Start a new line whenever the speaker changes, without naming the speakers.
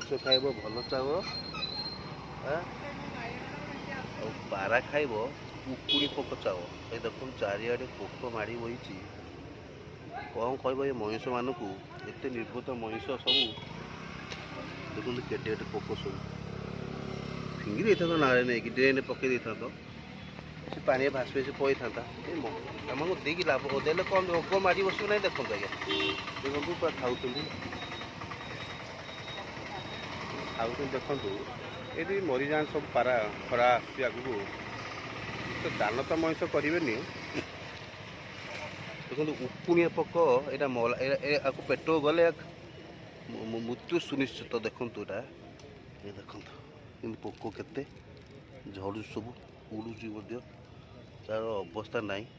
ମଣିଷ ଖାଇବ ଭଲ ଚାଉଳ ଆଉ ପାରା ଖାଇବ ଉକୁଣି ପୋକ ଚାଉଳ। ଏ ଦେଖନ୍ତୁ ଚାରିଆଡ଼େ ପୋକ ମାଡ଼ି ବହିଛି। କ'ଣ କହିବ ଏ ମଣିଷମାନଙ୍କୁ, ଏତେ ନିର୍ବୁଦ୍ଧ ମଣିଷ ସବୁ। ଦେଖନ୍ତୁ କେତେ କେତେ ପୋକ ସବୁ ଫିଙ୍ଗି ଦେଇଥାନ୍ତ ନାଳରେ ନେଇକି ଡ୍ରେନ୍ରେ ପକାଇ ଦେଇଥାନ୍ତ, ସେ ପାଣିରେ ଭାସି ଭାସି ପଳେଇଥାନ୍ତା। ଆମକୁ ଦେଇକି ଲାଭ ଦେଲେ କ'ଣ ରୋଗ ମାଡ଼ି ବସିବ ନାହିଁ। ଦେଖନ୍ତୁ ଆଜ୍ଞା, ଦେଖନ୍ତୁ ପୁରା ଖାଉଛନ୍ତି ଦେଖନ୍ତୁ ଏଠି ମରିଯାଆନ୍ତି ସବୁ ପାରା। ଖରା ଆସୁଛି ଆଗକୁ, ତ ଦାନ ତ ମଣିଷ କରିବେନି। ଦେଖନ୍ତୁ ଉକୁଣିଆ ପୋକ, ଏଇଟା ଆକୁ ପେଟକୁ ଗଲେ ମୃତ୍ୟୁ ସୁନିଶ୍ଚିତ। ଦେଖନ୍ତୁ ଏଇଟା, ଏ ଦେଖନ୍ତୁ କିନ୍ତୁ ପୋକ କେତେ ଝଡ଼ୁଛି, ସବୁ ଉଡ଼ୁଛି ମଧ୍ୟ, ତାର ଅବସ୍ଥା ନାହିଁ।